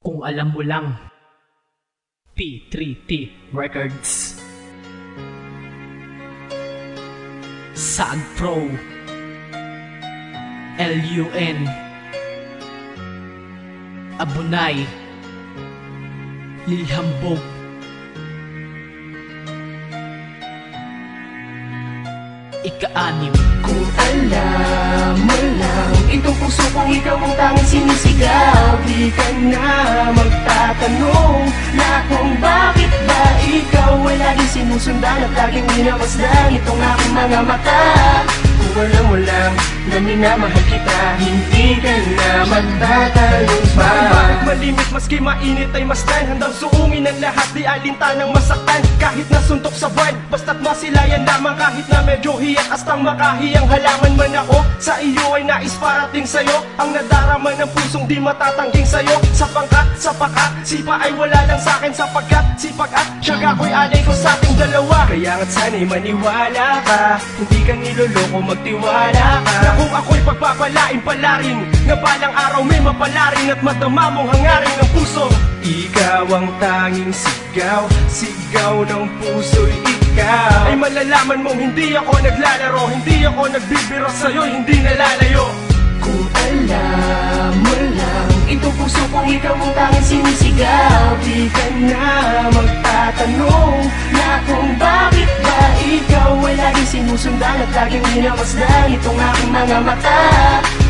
Kung alam mo lang. P3T Records. Sag Pro LUN Abunay Lilhambog. Ika-anim. Kung alam mo lang, itong puso kong ikaw ang tanging sinisigaw, di ka na magtatanong na kung bakit ba ikaw ay laging sinusundan at laging minamasdan itong aking mga mata. Kung alam mo lang na minamahal kita, hindi ka na magtatanong pa. Bakit malimit maski mainit ay masdan, handang suungin ang lahat, di alintanang masaktan. Kahit nasuntok sa buwan, basta't masilayan lamang. Kahit na medyo hiyat, astang makahiyang halaman man ako, sa iyo ay nais parating sa'yo. Ang nadarama ng pusong di matatangging sa'yo. Sa pangkat, sa pakat, sipa ay wala lang sa'kin, sapagkat sipag at tiyaga ko'y alay ko sa ating dalawa. Kaya nga't sana'y maniwala ka, hindi ka niloloko, magtiwala ka, na kung ako'y pagpapalain palarin, na balang araw may mapalarin at madama mong hangarin ng puso. Ikaw ang tanging sigaw, sigaw ng puso'y ikaw. Ay malalaman mong hindi ako naglalaro, hindi ako nagbibiro sa'yo, hindi nalalayo. Kung alam mo lang, itong puso kong ikaw ang tanging sinisigaw, di ka na magtatanong na kung bakit ba ikaw ay laging sinusundan at laging minamasdan itong aking mga mata.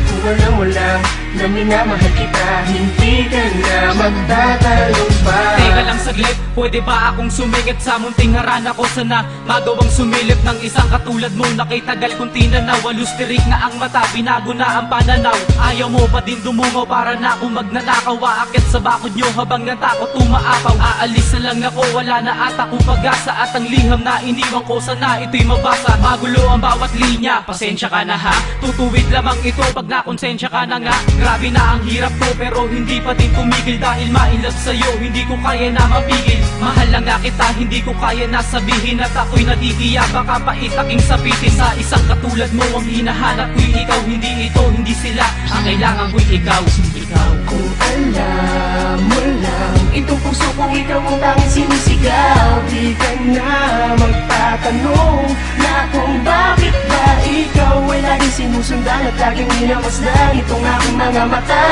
Kung alam mo lang na minamahal kita, hindi ka na magtatanong pa. Teka lang saglit, pwede ba akong sumingit sa munting harana ko? Sana magawang sumilip ng isang katulad mo na kay tagal kong tinanaw. Alustirik na ang mata, binago na ang pananaw. Ayaw mo pa din dumungaw para na akong magnanakaw. Aakit sa bakod nyo habang natakot umaapaw. Aalis na lang ako, wala na ata kong pag-asa. At ang liham na iniwan ko, sana ito'y mabasa. Magulo ang bawat linya, pasensya ka na ha. Tutuwid lamang ito pag nakonsensya ka na nga. Grabe na ang hirap ko pero hindi pa din tumigil. Dahil ma-inlove sa'yo, hindi ko kaya na mapigil. Mahal lang nga kita, hindi ko kaya na sabihin at ako'y nadidiya. Baka paitaking sabitin sa isang katulad mo. Ang hinahanap ko'y ikaw, hindi ito, hindi sila. Ang kailangan ko'y ikaw, ikaw. Kung alam mo lang, itong puso kong ikaw ang tanging sinisigaw, di ka na magtatanong na kung bakit ba ikaw ay laging sinusundan at laging minamasdan itong aking mga mata.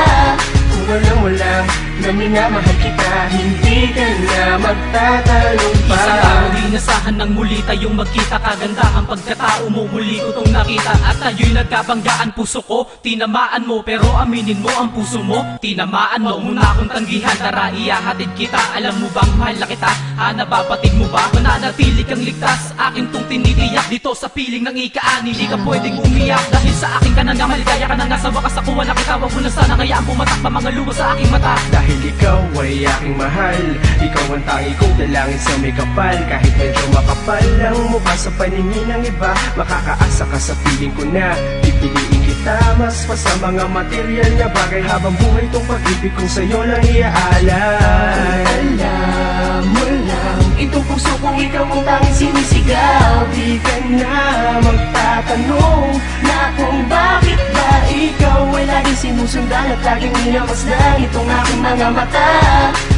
Kung alam mo lang na minamahal kita, hindi ka na magtatanong pa. Isang tao di nasahan ng muli tayong magkita. Kagandahan pagkatao mo, muli ko tong nakita. At tayo'y nagkabanggaan, puso ko tinamaan mo. Pero aminin mo ang puso mo, tinamaan mo. Muna akong tanggihan, tara iyahatid kita. Alam mo bang mahal na kita, nababatid mo ba? Mananatili kang ligtas, akin tong tinitiyak. Dito sa piling ng ika-ani, di ka pwedeng umiyak. Dahil sa akin ka na nga, maligaya ka na nga. Sa wakas ako na kita, wag mo na sana ngayaan pumatak pa mga lumo sa aking mata. Dahil ikaw ay aking mahal, ikaw ang tangi kong dalangin sa may kapal. Kahit medyo makapal ang mukha sa paningin ng iba, makakaasa ka sa piling ko na pipiliin kita mas pa sa mga material na bagay. Habang buhay tong pag-ibig kong sa'yo lang iaalay. Alam mo lang, itong puso kong ikaw ang tanging sinisigaw, di ka na magtatanong na kung bakit ba ikaw ay laging sinusundan at laging minamasdan itong aking mga mata.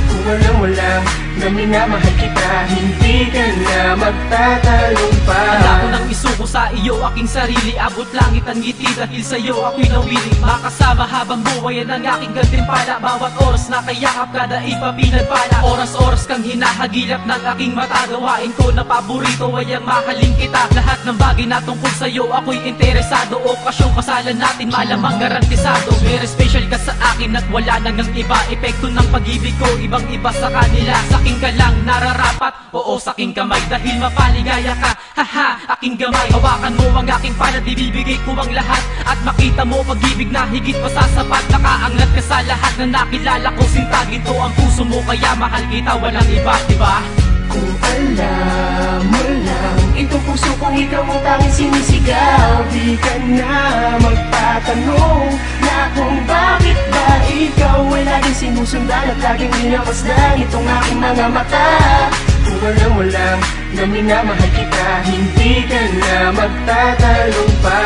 Kung alam mo lang na minamahal kita, hindi ka na magtatanong pa. Handa ko nang isuko sa iyo aking sarili, abot langit ang ngiti dahil sa'yo ako'y nawili. Makasama habang buhay yan ang aking gantimpala. Bawat oras na kayakap kada iba pinagpala. Oras-oras kang hinahagilap ng aking mata. Gawain ko na paborito ay ang mahalin kita. Lahat ng bagay na tungkol sa'yo ako'y interesado. Okasyong kasalan natin malamang garantisado. Very special ka sa akin at wala nang ang iba. Epekto ng pag-ibig ko ibang iba sa kanila. Saking ka lang nararapat, oo saking kamay. Dahil mapaligaya ka, haha, aking gamay. Hawakan mo ang aking palad, ibibigay ko ang lahat. At makita mo pag-ibig na higit pa sa sapat. Nakaangat ka sa lahat na nakilala ko. Sintagin to ang puso mo, kaya mahal kita, walang iba, diba? Kung alam mo lang, itong puso kong ikaw ang tanging sinisigaw, di ka na magtatanong na kung bakit ba ikaw ay laging sinusundan at laging minamasdan itong aking mga mata. Kung alam mo lang na minamahal kita, hindi ka na magtatanong pa.